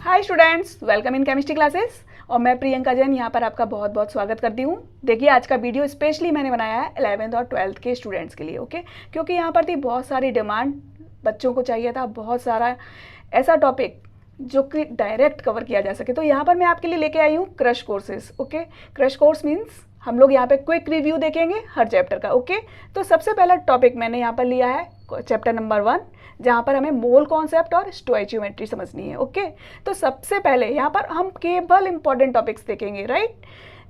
Hi students, welcome in chemistry classes. और मैं प्रियंका जैन यहाँ पर आपका बहुत बहुत स्वागत करती हूँ। देखिए, आज का वीडियो स्पेशली मैंने बनाया है 11th और 12th के स्टूडेंट्स के लिए, ओके। क्योंकि यहाँ पर थी बहुत सारी डिमांड, बच्चों को चाहिए था बहुत सारा ऐसा टॉपिक जो कि डायरेक्ट कवर किया जा सके। तो यहाँ पर मैं आपके लिए लेके आई हूँ crush courses, okay. Crush course means हम लोग यहाँ पे क्विक रिव्यू देखेंगे हर चैप्टर का, ओके। तो सबसे पहला टॉपिक मैंने यहाँ पर लिया है चैप्टर नंबर 1, जहाँ पर हमें मोल कॉन्सेप्ट और स्टोइचियोमेट्री समझनी है, ओके। तो सबसे पहले यहाँ पर हम केवल इंपॉर्टेंट टॉपिक्स देखेंगे, राइट,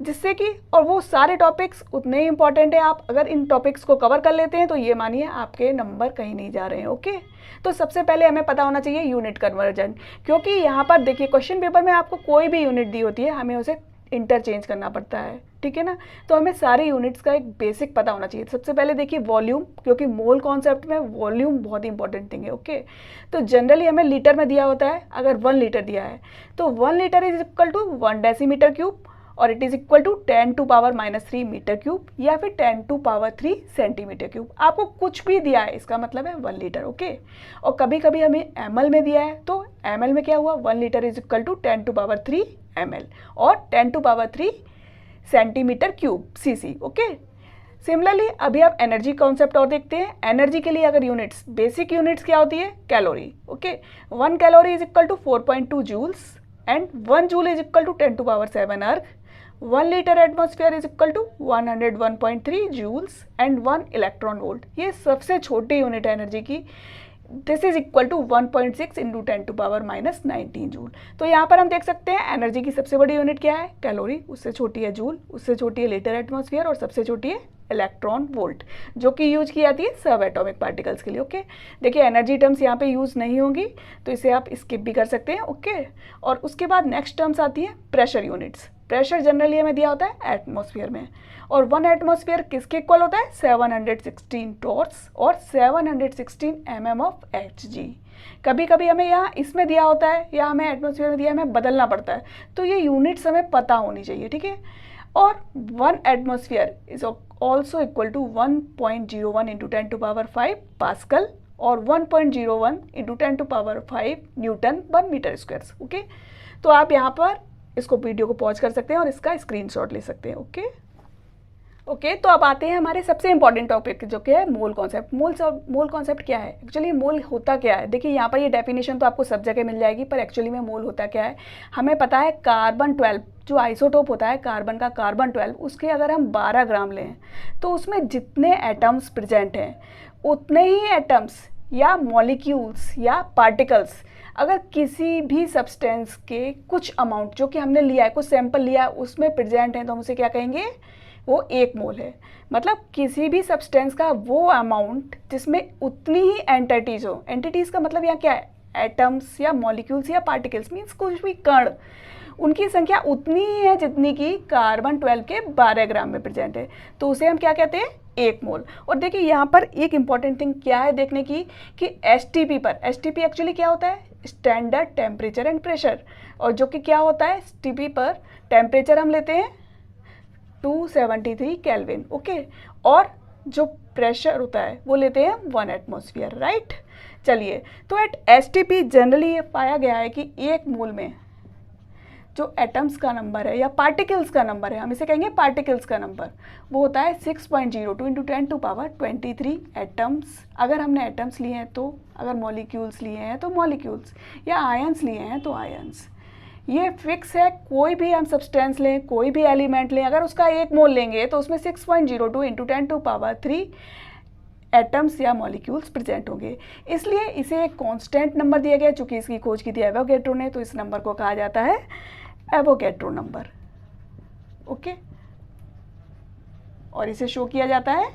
जिससे कि और वो सारे टॉपिक्स उतने ही इंपॉर्टेंट है। आप अगर इन टॉपिक्स को कवर कर लेते हैं तो ये मानिए आपके नंबर कहीं नहीं जा रहे हैं, ओके। तो सबसे पहले हमें पता होना चाहिए यूनिट कन्वर्जन, क्योंकि यहाँ पर देखिए क्वेश्चन पेपर में आपको कोई भी यूनिट दी होती है, हमें उसे इंटरचेंज करना पड़ता है, ठीक है ना। तो हमें सारे यूनिट्स का एक बेसिक पता होना चाहिए। सबसे पहले देखिए वॉल्यूम, क्योंकि मोल कॉन्सेप्ट में वॉल्यूम बहुत इंपॉर्टेंट थिंग है, ओके। तो जनरली हमें लीटर में दिया होता है। अगर 1 लीटर दिया है तो 1 litre is equal to 1 decimetre cube, और it is equal to 10 to power -3 metre cube, या फिर 10 टू पावर 3 सेंटीमीटर क्यूब। आपको कुछ भी दिया है इसका मतलब है 1 लीटर, ओके। और कभी कभी हमें ml में दिया है, तो ml में क्या हुआ, 1 litre is equal to 10 to power 3 ml और 10 to power 3 centimetre cube cc, okay. Similarly अभी आप एनर्जी कॉन्सेप्ट और देखते हैं। एनर्जी के लिए अगर यूनिट्स, बेसिक यूनिट्स क्या होती है, calorie, okay. 1 calorie is equal to 4.2 joules and 1 joule is equal to 10 to power 7 erg. 1 litre atmosphere is equal to 101.3 joules and 1 electron volt. ये सबसे छोटी यूनिट है एनर्जी की। This is equal to 1.6 into 10 to power -19 joule. तो यहाँ पर हम देख सकते हैं एनर्जी की सबसे बड़ी यूनिट क्या है, कैलोरी, उससे छोटी है जूल, उससे छोटी है लीटर एटमॉस्फेयर, और सबसे छोटी है इलेक्ट्रॉन वोल्ट, जो कि यूज की जाती है सब एटॉमिक पार्टिकल्स के लिए, ओके। देखिए एनर्जी टर्म्स यहाँ पे यूज नहीं होंगी, तो इसे आप स्किप भी कर सकते हैं, ओके। और उसके बाद नेक्स्ट टर्म्स आती है प्रेशर यूनिट्स। प्रेशर जनरली हमें दिया होता है एटमॉस्फेयर में, और 1 एटमॉस्फेयर किसके इक्वल होता है, 716 टॉर्स और 716 mm ऑफ Hg। कभी कभी हमें यहाँ इसमें दिया होता है या हमें एटमॉस्फेयर में दिया, हमें बदलना पड़ता है, तो ये यूनिट्स हमें पता होनी चाहिए, ठीक है। और 1 atmosphere is also equal to 1.01 into 10 to power 5 pascal और 1.01 into 10 to power 5 newton per metre square, okay. तो आप यहाँ पर इसको वीडियो को पॉज कर सकते हैं और इसका स्क्रीनशॉट ले सकते हैं, ओके। ओके, तो अब आते हैं हमारे सबसे इंपॉर्टेंट टॉपिक, जो कि है मोल कॉन्सेप्ट। मोल कॉन्सेप्ट क्या है, एक्चुअली मोल होता क्या है। देखिए यहाँ पर ये डेफिनेशन तो आपको सब जगह मिल जाएगी, पर एक्चुअली में मोल होता क्या है हमें पता है। कार्बन 12 जो आइसोटोप होता है कार्बन का, कार्बन 12, उसके अगर हम 12 ग्राम लें तो उसमें जितने एटम्स प्रेजेंट हैं उतने ही एटम्स या मॉलिक्यूल्स या पार्टिकल्स अगर किसी भी सब्सटेंस के कुछ अमाउंट जो कि हमने लिया है, कुछ सैंपल लिया है, उसमें प्रेजेंट है, तो हम उसे क्या कहेंगे, वो 1 मोल है। मतलब किसी भी सब्सटेंस का वो अमाउंट जिसमें उतनी ही एंटिटीज हो। एंटिटीज का मतलब यहाँ क्या है, एटम्स या मॉलिक्यूल्स या पार्टिकल्स, मीन्स कुछ भी कण, उनकी संख्या उतनी ही है जितनी की कार्बन 12 के 12 ग्राम में प्रेजेंट है, तो उसे हम क्या कहते हैं, 1 मोल। और देखिए यहाँ पर एक इंपॉर्टेंट थिंग क्या है देखने की, कि एसटीपी पर, एसटीपी एक्चुअली क्या होता है, स्टैंडर्ड टेम्परेचर एंड प्रेशर, और जो कि क्या होता है एसटीपी पर टेम्परेचर हम लेते हैं 273 केल्विन, ओके। और जो प्रेशर होता है वो लेते हैं 1 एटमॉस्फेयर, राइट। चलिए, तो एट एसटीपी जनरली ये पाया गया है कि 1 मोल में जो एटम्स का नंबर है या पार्टिकल्स का नंबर है, हम इसे कहेंगे पार्टिकल्स का नंबर, वो होता है 6.02 इंटू 10 टू पावर 23 एटम्स। अगर हमने एटम्स लिए हैं तो, अगर मॉलिक्यूल्स लिए हैं तो मॉलिक्यूल्स, या आयंस लिए हैं तो आयंस। ये फिक्स है, कोई भी हम सब्सटेंस लें, कोई भी एलिमेंट लें, अगर उसका 1 मोल लेंगे तो उसमें 6.02 इंटू 10 टू पावर 3 एटम्स या मॉलिक्यूल्स प्रेजेंट होंगे। इसलिए इसे एक कांस्टेंट नंबर दिया गया, चूंकि इसकी खोज की थी एवोगैड्रो ने, तो इस नंबर को कहा जाता है एवोगैड्रो नंबर, ओके। और इसे शो किया जाता है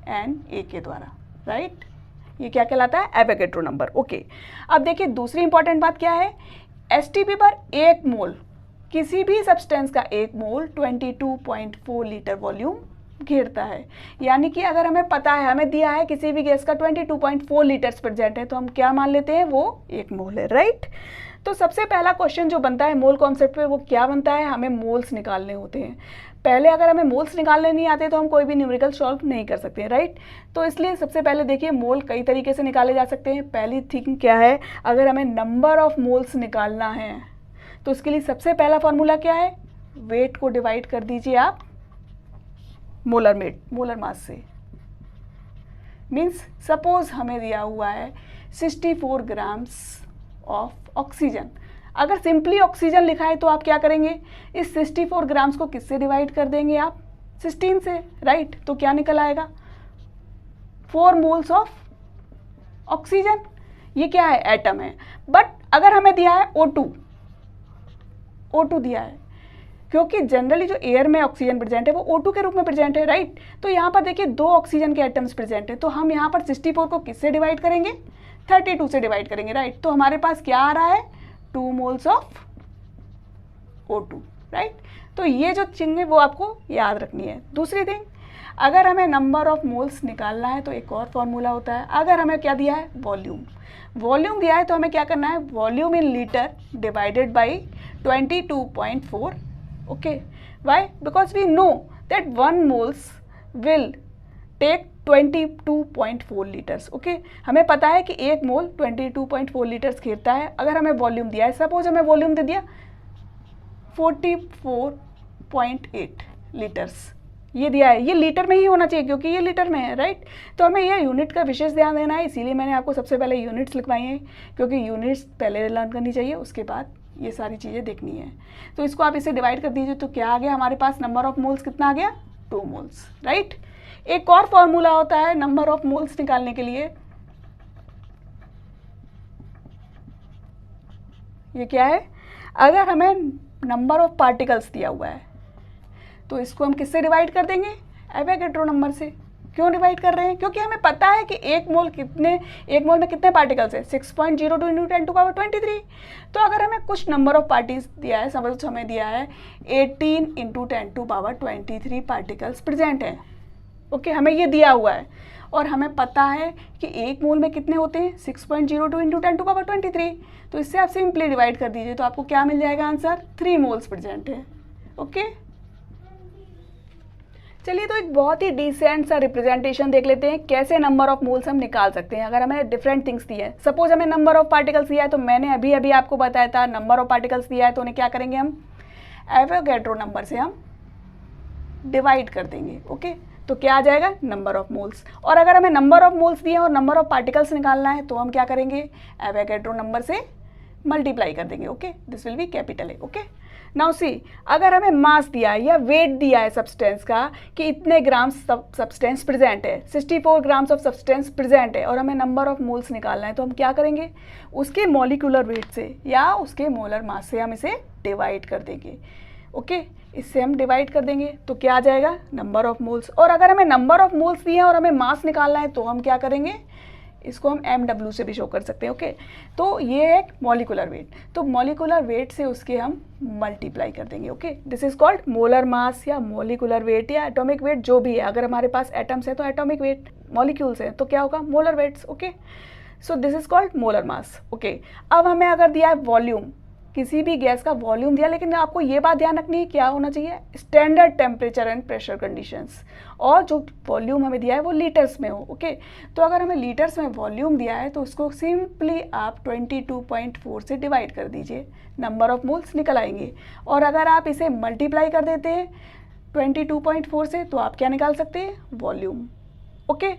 Na के द्वारा, राइट। ये क्या कहलाता है, एवोगैड्रो नंबर, ओके। अब देखिए दूसरी इंपॉर्टेंट बात क्या है, एसटीपी पर 1 मोल, किसी भी सब्सटेंस का 1 मोल 22.4 लीटर वॉल्यूम घेरता है। यानी कि अगर हमें पता है, हमें दिया है किसी भी गैस का 22.4 लीटर्स प्रेजेंट है, तो हम क्या मान लेते हैं, वो 1 मोल है, राइट। तो सबसे पहला क्वेश्चन जो बनता है मोल कॉन्सेप्ट पे, वो क्या बनता है, हमें मोल्स निकालने होते हैं। पहले अगर हमें मोल्स निकालने नहीं आते तो हम कोई भी न्यूमेरिकल सॉल्व नहीं कर सकते, राइट। तो इसलिए सबसे पहले देखिए मोल कई तरीके से निकाले जा सकते हैं। पहली थिंग क्या है, अगर हमें नंबर ऑफ मोल्स निकालना है तो उसके लिए सबसे पहला फॉर्मूला क्या है, वेट को डिवाइड कर दीजिए आप मोलर मास से। मीन्स सपोज हमें दिया हुआ है 64 ग्राम्स ऑफ ऑक्सीजन। अगर सिंपली ऑक्सीजन लिखा है तो आप क्या करेंगे, इस 64 ग्राम्स को किससे डिवाइड कर देंगे आप, 16 से, राइट। तो क्या निकल आएगा, 4 मोल्स ऑफ ऑक्सीजन। ये क्या है, एटम है। बट अगर हमें दिया है O2 दिया है, क्योंकि जनरली जो एयर में ऑक्सीजन प्रेजेंट है वो O2 के रूप में प्रेजेंट है, राइट। तो यहाँ पर देखिए 2 ऑक्सीजन के एटम्स प्रेजेंट है, तो हम यहाँ पर 64 को किससे डिवाइड करेंगे, 32 से डिवाइड करेंगे, राइट। तो हमारे पास क्या आ रहा है, 2 मोल्स ऑफ O2, राइट। तो ये जो चिन्ह है वो आपको याद रखनी है। दूसरी थिंग, अगर हमें नंबर ऑफ मोल्स निकालना है तो एक और फॉर्मूला होता है। अगर हमें क्या दिया है, वॉल्यूम दिया है, तो हमें क्या करना है, volume in litre divided by 22.4, okay. Why, because we know that 1 moles will take 22.4 litres, okay. हमें पता है कि 1 मोल 22.4 लीटर्स घेरता है। अगर हमें वॉल्यूम दिया है, सपोज हमें वॉल्यूम दे दिया 44.8 लीटर्स, ये दिया है, ये लीटर में ही होना चाहिए क्योंकि ये लीटर में है, राइट। तो हमें ये यूनिट का विशेष ध्यान देना है, इसीलिए मैंने आपको सबसे पहले यूनिट्स लिखवाई हैं, क्योंकि यूनिट्स पहले लर्न करनी चाहिए, उसके बाद ये सारी चीज़ें देखनी है। तो इसको आप इसे डिवाइड कर दीजिए, तो क्या आ गया हमारे पास, नंबर ऑफ मोल्स कितना आ गया, 2 मोल्स, राइट। एक और फॉर्मूला होता है नंबर ऑफ मोल्स निकालने के लिए, ये क्या है, अगर हमें नंबर ऑफ पार्टिकल्स दिया हुआ है तो इसको हम किससे डिवाइड कर देंगे, एवोगैड्रो नंबर से। क्यों डिवाइड कर रहे हैं, क्योंकि हमें पता है कि एक मोल में कितने पार्टिकल्स है, 6.02 इंटू 10⁻23। तो अगर हमें कुछ नंबर ऑफ पार्टिकल्स दिया है, सपोज हमें दिया है 18 इंटू 10⁻23 पार्टिकल्स प्रेजेंट हैं, ओके, हमें ये दिया हुआ है और हमें पता है कि एक मोल में कितने होते हैं, 6.02 इंटू 10⁻23। तो इससे आप सिंपली डिवाइड कर दीजिए, तो आपको क्या मिल जाएगा आंसर, 3 मोल्स प्रेजेंट है, ओके। चलिए, तो एक बहुत ही डिसेंट सा रिप्रेजेंटेशन देख लेते हैं कैसे नंबर ऑफ मोल्स हम निकाल सकते हैं अगर हमें डिफरेंट थिंग्स दिए हैं। सपोज हमें नंबर ऑफ पार्टिकल्स दिया है, तो मैंने अभी अभी आपको बताया था नंबर ऑफ पार्टिकल्स दिया है तो उन्हें क्या करेंगे, हम एवोगैड्रो नंबर से हम डिवाइड कर देंगे, ओके। तो क्या आ जाएगा, नंबर ऑफ मोल्स। और अगर हमें नंबर ऑफ मोल्स दिए और नंबर ऑफ पार्टिकल्स निकालना है तो हम क्या करेंगे, एवोगैड्रो नंबर से मल्टीप्लाई कर देंगे, okay. This will be capital A, okay. Now see, अगर हमें मास दिया है या वेट दिया है सब्सटेंस का कि इतने ग्राम्स सब्सटेंस प्रेजेंट है, 64 ग्राम्स ऑफ सब्सटेंस प्रेजेंट है, और हमें नंबर ऑफ मोल्स निकालना है, तो हम क्या करेंगे, उसके मॉलिक्यूलर वेट से या उसके मोलर मास से हम इसे डिवाइड कर देंगे, ओके। इससे हम डिवाइड कर देंगे तो क्या आ जाएगा, नंबर ऑफ मोल्स। और अगर हमें नंबर ऑफ मोल्स दिए हैं और हमें मास निकालना है तो हम क्या करेंगे, इसको हम MW से भी शो कर सकते हैं, ओके। तो ये है मॉलिक्यूलर वेट, तो मॉलिक्यूलर वेट से उसके हम मल्टीप्लाई कर देंगे, okay. This is called molar मास या मॉलिक्यूलर वेट या एटॉमिक वेट, जो भी है। अगर हमारे पास एटम्स है तो एटॉमिक वेट, मॉलिक्यूल्स है तो क्या होगा, molar weights, okay. So this is called molar mass, okay. अब हमें अगर दिया है वॉल्यूम, किसी भी गैस का वॉल्यूम दिया, लेकिन आपको ये बात ध्यान रखनी है क्या होना चाहिए, standard temperature and pressure conditions, और जो वॉल्यूम हमें दिया है वो लीटर्स में हो, ओके। तो अगर हमें लीटर्स में वॉल्यूम दिया है तो उसको सिंपली आप 22.4 से डिवाइड कर दीजिए, नंबर ऑफ मोल्स निकल आएंगे। और अगर आप इसे मल्टीप्लाई कर देते हैं 22.4 से तो आप क्या निकाल सकते हैं, वॉल्यूम, ओके।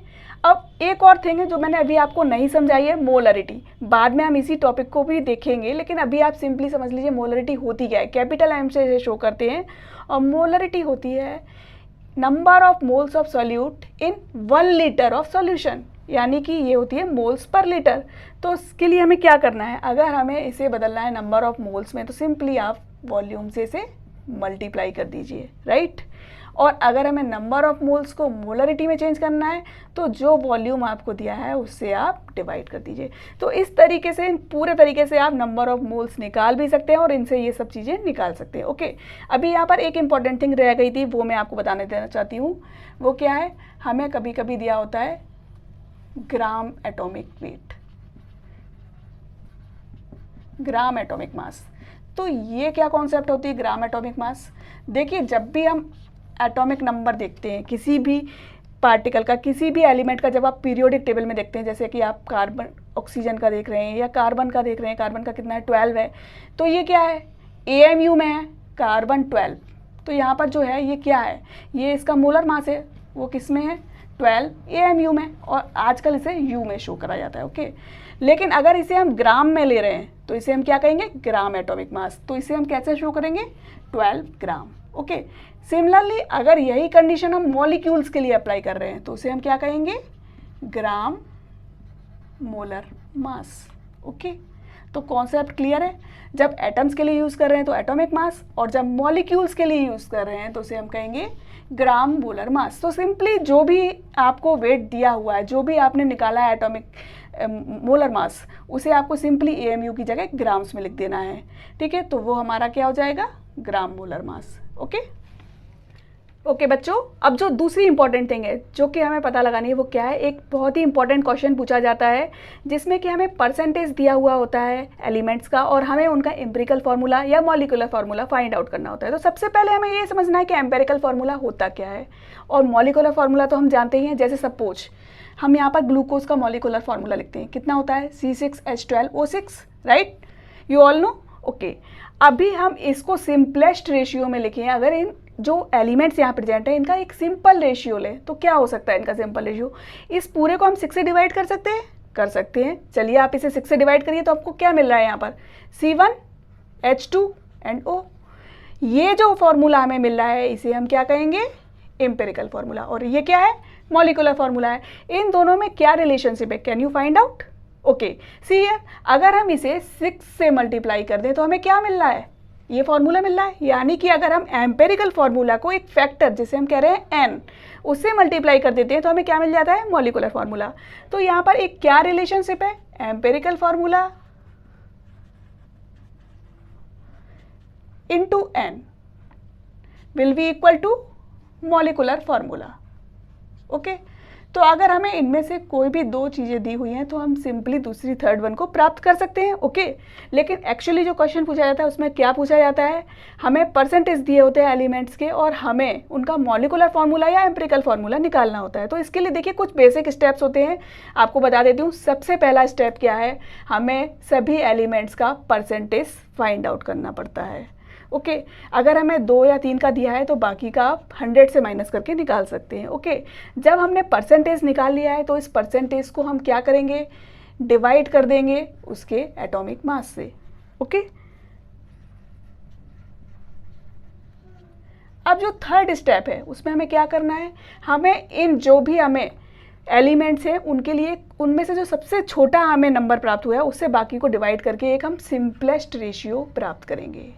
अब एक और थिंग है जो मैंने अभी आपको नहीं समझाई है, मोलरिटी। बाद में हम इसी टॉपिक को भी देखेंगे, लेकिन अभी आप सिंपली समझ लीजिए मोलरिटी होती क्या है। कैपिटल M से शो करते हैं, और मोलरिटी होती है number of moles of solute in 1 litre of solution, यानी कि ये होती है मोल्स पर लीटर। तो उसके लिए हमें क्या करना है, अगर हमें इसे बदलना है नंबर ऑफ मोल्स में तो सिंपली आप वॉल्यूम से इसे मल्टीप्लाई कर दीजिए, राइट। और अगर हमें नंबर ऑफ मोल्स को मोलरिटी में चेंज करना है तो जो वॉल्यूम आपको दिया है उससे आप डिवाइड कर दीजिए। तो इस तरीके से, पूरे तरीके से आप नंबर ऑफ मोल्स निकाल भी सकते हैं और इनसे ये सब चीज़ें निकाल सकते हैं, ओके। अभी यहाँ पर एक इंपॉर्टेंट थिंग रह गई थी, वो मैं आपको बताने देना चाहती हूँ। वो क्या है, हमें कभी कभी दिया होता है gram atomic weight, gram atomic mass. तो ये क्या कॉन्सेप्ट होती है ग्राम एटॉमिक मास। देखिए, जब भी हम एटॉमिक नंबर देखते हैं किसी भी पार्टिकल का, किसी भी एलिमेंट का, जब आप पीरियोडिक टेबल में देखते हैं, जैसे कि आप कार्बन ऑक्सीजन का देख रहे हैं या कार्बन का देख रहे हैं, कार्बन का कितना है 12 है, तो ये क्या है, AMU में है कार्बन 12, तो यहाँ पर जो है ये क्या है, ये इसका मोलर मास है, वो किस में है 12 AMU में, और आजकल इसे U में शो करा जाता है। ओके, लेकिन अगर इसे हम ग्राम में ले रहे हैं तो इसे हम क्या कहेंगे, ग्राम एटॉमिक मास, तो इसे हम कैसे शो करेंगे, 12 ग्राम। ओके, सिमिलरली अगर यही कंडीशन हम मॉलिक्यूल्स के लिए अप्लाई कर रहे हैं तो उसे हम क्या कहेंगे, ग्राम मोलर मास। ओके, तो कॉन्सेप्ट क्लियर है, जब एटम्स के लिए यूज़ कर रहे हैं तो एटॉमिक मास, और जब मॉलिक्यूल्स के लिए यूज़ कर रहे हैं तो उसे हम कहेंगे ग्राम मोलर मास। तो सिंपली जो भी आपको वेट दिया हुआ है, जो भी आपने निकाला है एटॉमिक मोलर मास, उसे आपको सिंपली AMU की जगह ग्राम्स में लिख देना है। ठीक है, तो वो हमारा क्या हो जाएगा, ग्राम मोलर मास। ओके बच्चों, अब जो दूसरी इंपॉर्टेंट थिंग है जो कि हमें पता लगानी है वो क्या है, एक बहुत ही इंपॉर्टेंट क्वेश्चन पूछा जाता है जिसमें कि हमें परसेंटेज दिया हुआ होता है एलिमेंट्स का, और हमें उनका एम्पिरिकल फार्मूला या मॉलिक्यूलर फार्मूला फाइंड आउट करना होता है। तो सबसे पहले हमें ये समझना है कि एम्पिरिकल फार्मूला होता क्या है, और मॉलिक्यूलर फार्मूला तो हम जानते ही हैं। जैसे सपोज हम यहाँ पर ग्लूकोज का मॉलिक्यूलर फार्मूला लिखते हैं, कितना होता है C6H12O6, right, you all know. Okay, अभी हम इसको सिंपलेस्ट रेशियो में लिखें, अगर इन जो एलिमेंट्स यहाँ प्रेजेंट है इनका एक सिंपल रेशियो ले तो क्या हो सकता है इनका सिंपल रेशियो, इस पूरे को हम 6 से डिवाइड कर सकते हैं, कर सकते हैं। चलिए आप इसे 6 से डिवाइड करिए तो आपको क्या मिल रहा है यहाँ पर, C1H2O। ये जो फॉर्मूला हमें मिल रहा है इसे हम क्या कहेंगे, एम्पिरिकल फार्मूला, और ये क्या है, मॉलिक्यूलर फार्मूला है। इन दोनों में क्या रिलेशनशिप है, can you find out. Okay, see here, अगर हम इसे 6 से मल्टीप्लाई कर दें तो हमें क्या मिल रहा है, ये फॉर्मूला मिल रहा है। यानी कि अगर हम एम्पेरिकल फार्मूला को एक फैक्टर जिसे हम कह रहे हैं n, उससे मल्टीप्लाई कर देते हैं तो हमें क्या मिल जाता है, मॉलिक्यूलर फार्मूला। तो यहाँ पर एक क्या रिलेशनशिप है, empirical formula into n will be equal to molecular formula. Okay, तो अगर हमें इनमें से कोई भी दो चीज़ें दी हुई हैं तो हम सिंपली दूसरी थर्ड वन को प्राप्त कर सकते हैं। ओके, लेकिन एक्चुअली जो क्वेश्चन पूछा जाता है उसमें क्या पूछा जाता है, हमें परसेंटेज दिए होते हैं एलिमेंट्स के और हमें उनका मॉलिक्यूलर फार्मूला या एम्पिरिकल फार्मूला निकालना होता है। तो इसके लिए देखिए कुछ बेसिक स्टेप्स होते हैं, आपको बता देती हूँ। सबसे पहला स्टेप क्या है, हमें सभी एलिमेंट्स का परसेंटेज फाइंड आउट करना पड़ता है। ओके, अगर हमें 2 या 3 का दिया है तो बाकी का आप 100 से माइनस करके निकाल सकते हैं। ओके, जब हमने परसेंटेज निकाल लिया है तो इस परसेंटेज को हम क्या करेंगे, डिवाइड कर देंगे उसके एटॉमिक मास से। ओके, अब जो थर्ड स्टेप है उसमें हमें क्या करना है, हमें इन जो भी हमें एलिमेंट्स हैं उनके लिए उनमें से जो सबसे छोटा हमें नंबर प्राप्त हुआ है उससे बाकी को डिवाइड करके एक हम सिंपलेस्ट रेशियो प्राप्त करेंगे।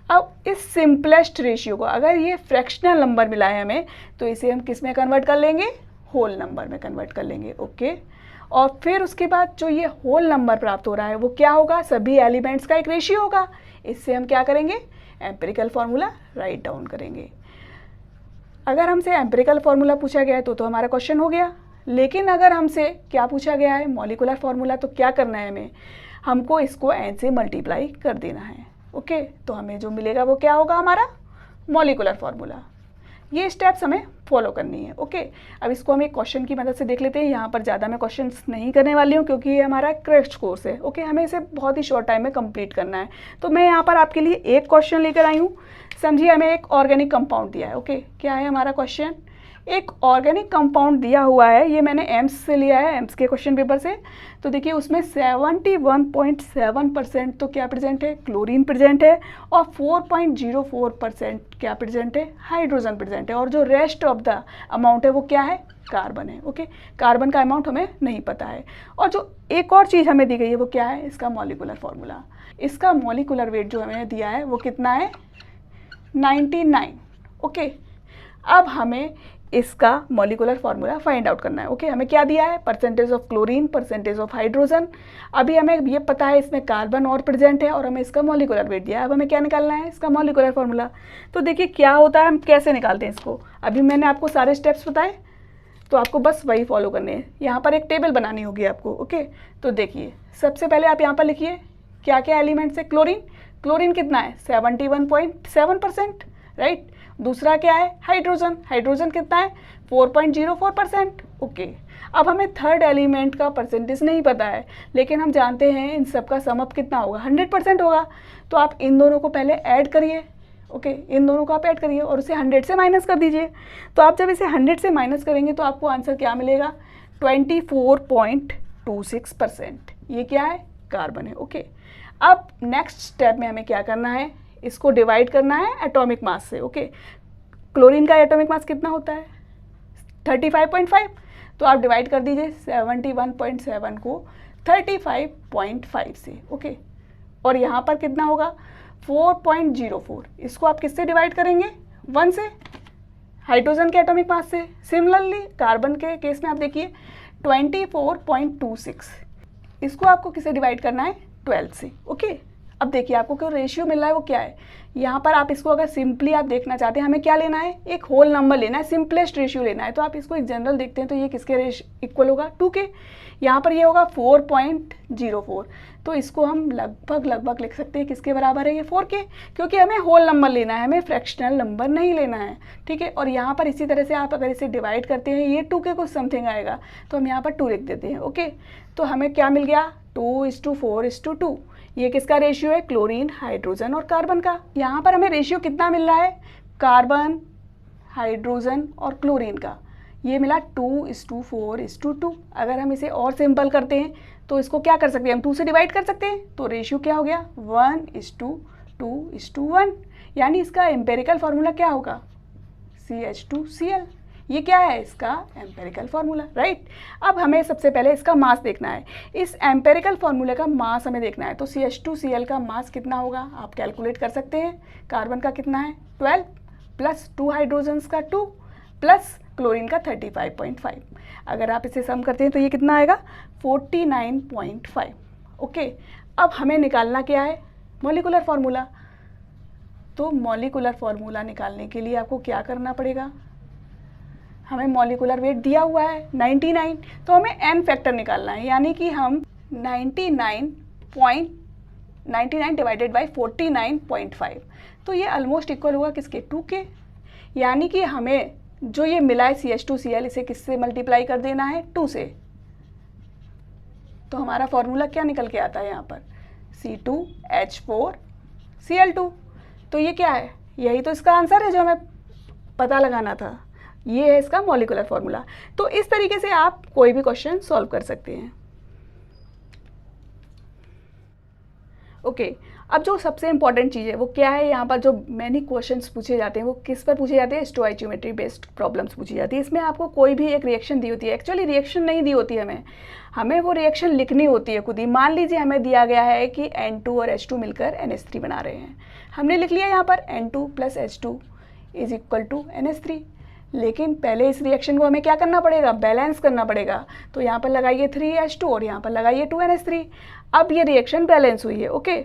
अब इस सिंपलेस्ट रेशियो को, अगर ये फ्रैक्शनल नंबर मिला है हमें तो इसे हम किस में कन्वर्ट कर लेंगे, होल नंबर में कन्वर्ट कर लेंगे। ओके, और फिर उसके बाद जो ये होल नंबर प्राप्त हो रहा है वो क्या होगा, सभी एलिमेंट्स का एक रेशियो होगा। इससे हम क्या करेंगे, एम्पिरिकल फार्मूला राइट डाउन करेंगे। अगर हमसे एम्पिरिकल फार्मूला पूछा गया है तो हमारा क्वेश्चन हो गया। लेकिन अगर हमसे क्या पूछा गया है, मॉलिक्यूलर फार्मूला, तो क्या करना है हमें, हमको इसको n से मल्टीप्लाई कर देना है। ओके, तो हमें जो मिलेगा वो क्या होगा, हमारा मॉलिक्यूलर फार्मूला। ये स्टेप्स हमें फॉलो करनी है। ओके, अब इसको हम एक क्वेश्चन की मदद से देख लेते हैं। यहाँ पर ज़्यादा मैं क्वेश्चंस नहीं करने वाली हूँ क्योंकि ये हमारा क्रैश कोर्स है। ओके, हमें इसे बहुत ही शॉर्ट टाइम में कंप्लीट करना है। तो मैं यहाँ पर आपके लिए एक क्वेश्चन लेकर आई हूँ। समझिए, हमें एक ऑर्गेनिक कंपाउंड दिया है। ओके, क्या है हमारा क्वेश्चन, एक ऑर्गेनिक कंपाउंड दिया हुआ है। ये मैंने एम्स से लिया है, एम्स के क्वेश्चन पेपर से। तो देखिए उसमें 71.7% तो क्या प्रेजेंट है, क्लोरीन प्रेजेंट है, और 4.04% क्या प्रेजेंट है, हाइड्रोजन प्रेजेंट है, और जो रेस्ट ऑफ द अमाउंट है वो क्या है, कार्बन है। ओके, कार्बन का अमाउंट हमें नहीं पता है। और जो एक और चीज़ हमें दी गई है वो क्या है, इसका मॉलिक्यूलर फार्मूला। इसका मॉलिक्यूलर वेट जो हमें दिया है वो कितना है, 99। ओके, अब हमें इसका मॉलिक्यूलर फार्मूला फाइंड आउट करना है। ओके, हमें क्या दिया है, percentage of chlorine, percentage of hydrogen. अभी हमें ये पता है इसमें कार्बन और प्रेजेंट है, और हमें इसका मॉलिक्यूलर वेट दिया है। अब हमें क्या निकालना है, इसका मॉलिक्यूलर फार्मूला। तो देखिए क्या होता है, हम कैसे निकालते हैं इसको। अभी मैंने आपको सारे स्टेप्स बताए, तो आपको बस वही फॉलो करने हैं। यहाँ पर एक टेबल बनानी होगी आपको। ओके, तो देखिए सबसे पहले आप यहाँ पर लिखिए क्या क्या एलिमेंट्स है। क्लोरीन, क्लोरीन कितना है, 71.7%, राइट। दूसरा क्या है, हाइड्रोजन, हाइड्रोजन कितना है, 4.04%। ओके, अब हमें थर्ड एलिमेंट का परसेंटेज नहीं पता है, लेकिन हम जानते हैं इन सब का सम अप कितना होगा, 100% होगा। तो आप इन दोनों को पहले ऐड करिए। ओके, इन दोनों को आप ऐड करिए और उसे 100 से माइनस कर दीजिए। तो आप जब इसे 100 से माइनस करेंगे तो आपको आंसर क्या मिलेगा, 24.26%। ये क्या है, कार्बन है। ओके, अब नेक्स्ट स्टेप में हमें क्या करना है, इसको डिवाइड करना है एटॉमिक मास से। ओके, क्लोरीन का एटॉमिक मास कितना होता है, 35.5। तो आप डिवाइड कर दीजिए 71.7 को 35.5 से। ओके, और यहाँ पर कितना होगा, 4.04। इसको आप किससे डिवाइड करेंगे, 1 से, हाइड्रोजन के एटॉमिक मास से। सिमिलरली कार्बन के केस में आप देखिए 24.26, इसको आपको किससे डिवाइड करना है, 12 से। ओके, अब देखिए आपको जो रेशियो मिल रहा है वो क्या है। यहाँ पर आप इसको अगर सिंपली आप देखना चाहते हैं, हमें क्या लेना है, एक होल नंबर लेना है, सिंपलेस्ट रेशियो लेना है। तो आप इसको एक जनरल देखते हैं तो ये किसके इक्वल होगा, 2 के। यहाँ पर ये होगा 4.04। तो इसको हम लगभग लिख सकते हैं किसके बराबर है, ये 4 के, क्योंकि हमें होल नंबर लेना है, हमें फ्रैक्शनल नंबर नहीं लेना है। ठीक है, और यहाँ पर इसी तरह से आप अगर इसे डिवाइड करते हैं, ये 2 के कुछ समथिंग आएगा, तो हम यहाँ पर 2 लिख देते हैं। ओके, तो हमें क्या मिल गया, 2:4:2। ये किसका रेशियो है, क्लोरीन, हाइड्रोजन और कार्बन का। यहाँ पर हमें रेशियो कितना मिल रहा है, कार्बन, हाइड्रोजन और क्लोरीन का, ये मिला 2:4:2। अगर हम इसे और सिंपल करते हैं तो इसको क्या कर सकते हैं, हम 2 से डिवाइड कर सकते हैं। तो रेशियो क्या हो गया, 1:2:1। यानी इसका एम्पेरिकल फार्मूला क्या होगा, CH2Cl। ये क्या है, इसका एम्पेरिकल फार्मूला, राइट। अब हमें सबसे पहले इसका मास देखना है, इस एम्पेरिकल फार्मूले का मास हमें देखना है। तो CH2Cl का मास कितना होगा, आप कैलकुलेट कर सकते हैं। कार्बन का कितना है, 12, प्लस 2 हाइड्रोजन्स का 2, प्लस क्लोरीन का 35.5। अगर आप इसे सम करते हैं तो ये कितना आएगा, 49.5। ओके, अब हमें निकालना क्या है, मॉलिक्यूलर फार्मूला। तो मॉलिक्यूलर फार्मूला निकालने के लिए आपको क्या करना पड़ेगा, हमें मॉलिक्यूलर वेट दिया हुआ है 99, तो हमें n फैक्टर निकालना है। यानी कि हम 99 डिवाइडेड बाई 49.5, तो ये ऑलमोस्ट इक्वल होगा किसके, 2 के। यानी कि हमें जो ये मिला है CH2Cl, इसे किससे मल्टीप्लाई कर देना है, 2 से। तो हमारा फॉर्मूला क्या निकल के आता है यहाँ पर, C2H4Cl2। तो ये क्या है, यही तो इसका आंसर है जो हमें पता लगाना था। ये है इसका मॉलिक्यूलर फार्मूला। तो इस तरीके से आप कोई भी क्वेश्चन सॉल्व कर सकते हैं। ओके, अब जो सबसे इंपॉर्टेंट चीज़ है वो क्या है, यहाँ पर जो मैनी क्वेश्चंस पूछे जाते हैं वो किस पर पूछे जाते हैं, स्टोइचियोमेट्री बेस्ड प्रॉब्लम्स पूछी जाती है। इसमें आपको कोई भी एक रिएक्शन दी होती है, एक्चुअली रिएक्शन नहीं दी होती है, हमें वो रिएक्शन लिखनी होती है खुद ही। मान लीजिए हमें दिया गया है कि N2 और H2 मिलकर NH3 बना रहे हैं, हमने लिख लिया यहाँ पर N2 + H2 = NH3। लेकिन पहले इस रिएक्शन को हमें क्या करना पड़ेगा, बैलेंस करना पड़ेगा। तो यहाँ पर लगाइए 3H2 और यहाँ पर लगाइए 2NH3। अब ये रिएक्शन बैलेंस हुई है। ओके,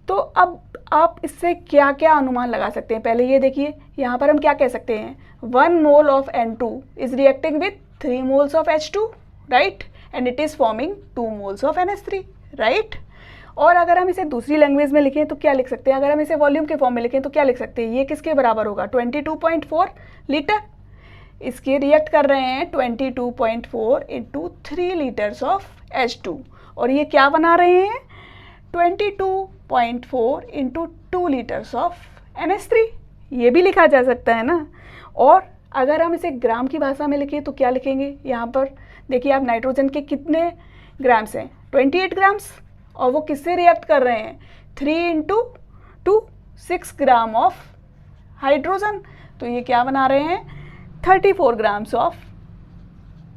तो अब आप इससे क्या क्या अनुमान लगा सकते हैं, पहले ये देखिए, यहाँ पर हम क्या कह सकते हैं, 1 mole of N2 is reacting with 3 moles of H2, right, and it is forming 2 moles of NH3, right. और अगर हम इसे दूसरी लैंग्वेज में लिखें तो क्या लिख सकते हैं, अगर हम इसे वॉल्यूम के फॉर्म में लिखें तो क्या लिख सकते हैं, ये किसके बराबर होगा, 22.4 लीटर। इसके रिएक्ट कर रहे हैं 22.4 × 3 लीटर्स ऑफ H2, और ये क्या बना रहे हैं, 22.4 × 2 लीटर्स ऑफ NH3। ये भी लिखा जा सकता है ना। और अगर हम इसे ग्राम की भाषा में लिखें तो क्या लिखेंगे, यहाँ पर देखिए आप, नाइट्रोजन के कितने ग्राम्स हैं, 28 ग्राम्स, और वो किससे रिएक्ट कर रहे हैं, 3 × 2 6 ग्राम ऑफ हाइड्रोजन। तो ये क्या बना रहे हैं, 34 ग्राम्स ऑफ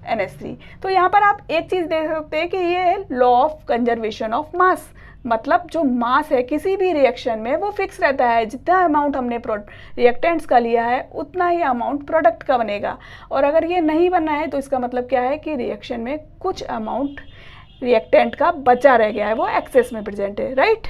NH3। तो यहाँ पर आप एक चीज़ देख सकते हैं कि ये है law of conservation of mass, मतलब जो मास है किसी भी रिएक्शन में वो फिक्स रहता है, जितना अमाउंट हमने रिएक्टेंट्स का लिया है उतना ही अमाउंट प्रोडक्ट का बनेगा। और अगर ये नहीं बनना है तो इसका मतलब क्या है कि रिएक्शन में कुछ अमाउंट रिएक्टेंट का बचा रह गया है, वो एक्सेस में प्रेजेंट है, राइट।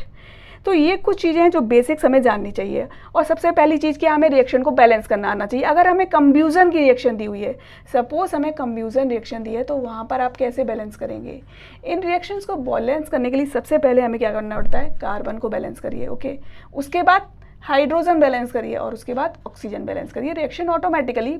तो ये कुछ चीज़ें हैं जो बेसिक्स हमें जाननी चाहिए। और सबसे पहली चीज़ क्या, हमें रिएक्शन को बैलेंस करना आना चाहिए। अगर हमें कंब्यूजन की रिएक्शन दी हुई है, सपोज हमें कंब्यूजन रिएक्शन दी है, तो वहाँ पर आप कैसे बैलेंस करेंगे। इन रिएक्शंस को बैलेंस करने के लिए सबसे पहले हमें क्या करना पड़ता है, कार्बन को बैलेंस करिए। ओके, उसके बाद हाइड्रोजन बैलेंस करिए और उसके बाद ऑक्सीजन बैलेंस करिए, रिएक्शन ऑटोमेटिकली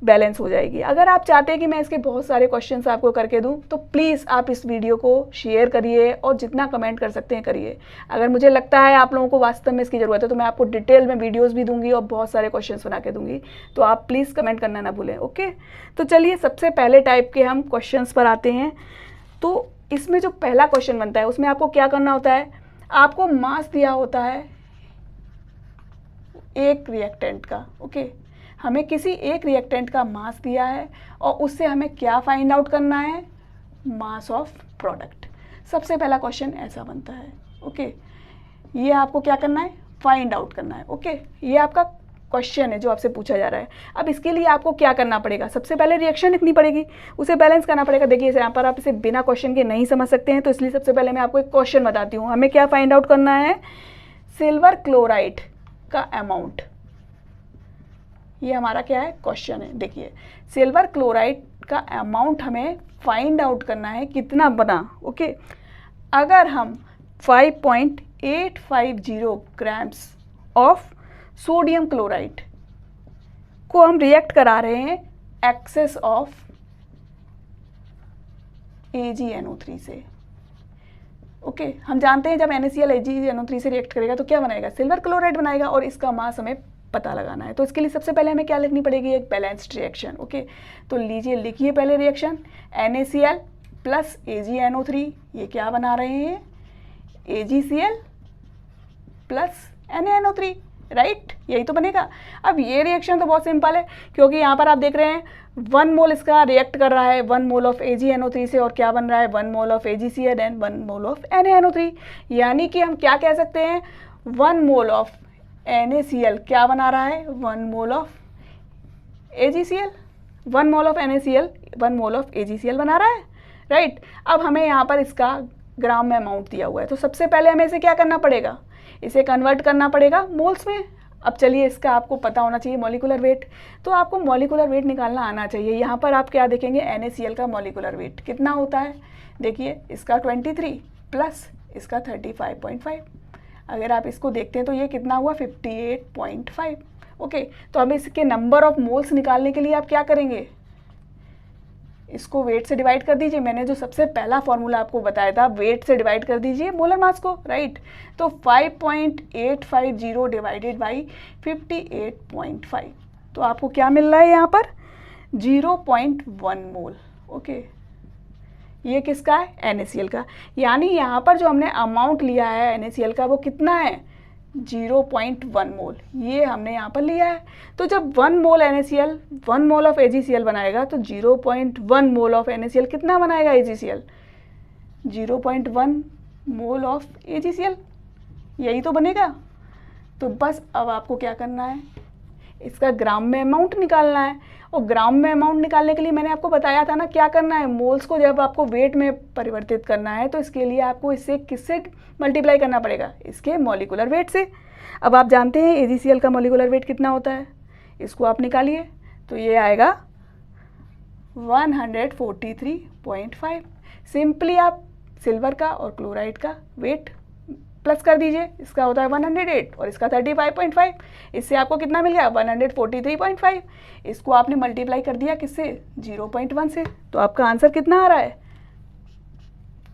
बैलेंस हो जाएगी। अगर आप चाहते हैं कि मैं इसके बहुत सारे क्वेश्चंस आपको करके दूं तो प्लीज़ आप इस वीडियो को शेयर करिए और जितना कमेंट कर सकते हैं करिए। अगर मुझे लगता है आप लोगों को वास्तव में इसकी ज़रूरत है तो मैं आपको डिटेल में वीडियोस भी दूंगी और बहुत सारे क्वेश्चंस बना के दूंगी, तो आप प्लीज़ कमेंट करना ना भूलें। ओके, तो चलिए सबसे पहले टाइप के हम क्वेश्चंस पर आते हैं। तो इसमें जो पहला क्वेश्चन बनता है उसमें आपको क्या करना होता है, आपको मास दिया होता है एक रिएक्टेंट का। ओके, हमें किसी एक रिएक्टेंट का मास दिया है और उससे हमें क्या फाइंड आउट करना है, मास ऑफ प्रोडक्ट। सबसे पहला क्वेश्चन ऐसा बनता है। ओके, ये आपको क्या करना है, फाइंड आउट करना है। ओके, ये आपका क्वेश्चन है जो आपसे पूछा जा रहा है। अब इसके लिए आपको क्या करना पड़ेगा, सबसे पहले रिएक्शन लिखनी पड़ेगी, उसे बैलेंस करना पड़ेगा। देखिए यहाँ पर आप इसे बिना क्वेश्चन के नहीं समझ सकते हैं, तो इसलिए सबसे पहले मैं आपको एक क्वेश्चन बताती हूँ। हमें क्या फाइंड आउट करना है, सिल्वर क्लोराइड का अमाउंट। ये हमारा क्या है, क्वेश्चन है। देखिए सिल्वर क्लोराइड का अमाउंट हमें फाइंड आउट करना है, कितना बना। ओके, अगर हम 5.850 ग्राम्स ऑफ सोडियम क्लोराइड को हम रिएक्ट करा रहे हैं एक्सेस ऑफ AgNO3 से। ओके, हम जानते हैं जब NaCl AgNO3 से रिएक्ट करेगा तो क्या बनाएगा, सिल्वर क्लोराइड बनाएगा, और इसका मास हमें पता लगाना है। तो इसके लिए सबसे पहले हमें क्या लिखनी पड़ेगी, एक बैलेंस्ड रिएक्शन। ओके, तो लीजिए लिखिए पहले रिएक्शन, NaCl प्लस AgNO3, ये क्या बना रहे हैं, AgCl प्लस NaNO3, राइट, यही तो बनेगा। अब ये रिएक्शन तो बहुत सिंपल है, क्योंकि यहाँ पर आप देख रहे हैं 1 मोल इसका रिएक्ट कर रहा है 1 मोल ऑफ AgNO3 से, और क्या बन रहा है 1 mole of AgCl and 1 mole of NaNO3। यानी कि हम क्या कह सकते हैं, 1 मोल ऑफ NaCl क्या बना रहा है, 1 mole of AgCl, 1 mole of NaCl 1 mole of AgCl बना रहा है, राइट। अब हमें यहाँ पर इसका ग्राम में अमाउंट दिया हुआ है, तो सबसे पहले हमें इसे क्या करना पड़ेगा, इसे कन्वर्ट करना पड़ेगा मोल्स में। अब चलिए इसका आपको पता होना चाहिए मॉलिक्यूलर वेट, तो आपको मॉलिक्यूलर वेट निकालना आना चाहिए। यहाँ पर आप क्या देखेंगे, NaCl का मॉलिक्यूलर वेट कितना होता है, देखिए इसका 23 प्लस इसका 35.5, अगर आप इसको देखते हैं तो ये कितना हुआ 58.5। ओके, तो अब इसके नंबर ऑफ मोल्स निकालने के लिए आप क्या करेंगे, इसको वेट से डिवाइड कर दीजिए। मैंने जो सबसे पहला फॉर्मूला आपको बताया था, वेट से डिवाइड कर दीजिए मोलर मास को, राइट। तो 5.850 डिवाइडेड बाई 58.5, तो आपको क्या मिल रहा है यहाँ पर 0.1 मोल। ओके, ये किसका है, NaCl का। यानी यहाँ पर जो हमने अमाउंट लिया है NaCl का वो कितना है, 0.1 मोल, ये हमने यहाँ पर लिया है। तो जब 1 मोल NaCl 1 मोल ऑफ AgCl बनाएगा तो 0.1 मोल ऑफ NaCl कितना बनाएगा AgCl, 0.1 मोल ऑफ AgCl, यही तो बनेगा। तो बस अब आपको क्या करना है, इसका ग्राम में अमाउंट निकालना है, और ग्राम में अमाउंट निकालने के लिए मैंने आपको बताया था ना क्या करना है, मोल्स को जब आपको वेट में परिवर्तित करना है तो इसके लिए आपको इससे किससे मल्टीप्लाई करना पड़ेगा, इसके मॉलिक्यूलर वेट से। अब आप जानते हैं AgCl का मॉलिक्यूलर वेट कितना होता है, इसको आप निकालिए, तो ये आएगा 143.5। सिंपली आप सिल्वर का और क्लोराइड का वेट प्लस कर दीजिए, इसका होता है 108 और इसका 35.5, इससे आपको कितना मिल गया 143.5। इसको आपने मल्टीप्लाई कर दिया किससे, 0.1 से, तो आपका आंसर कितना आ रहा है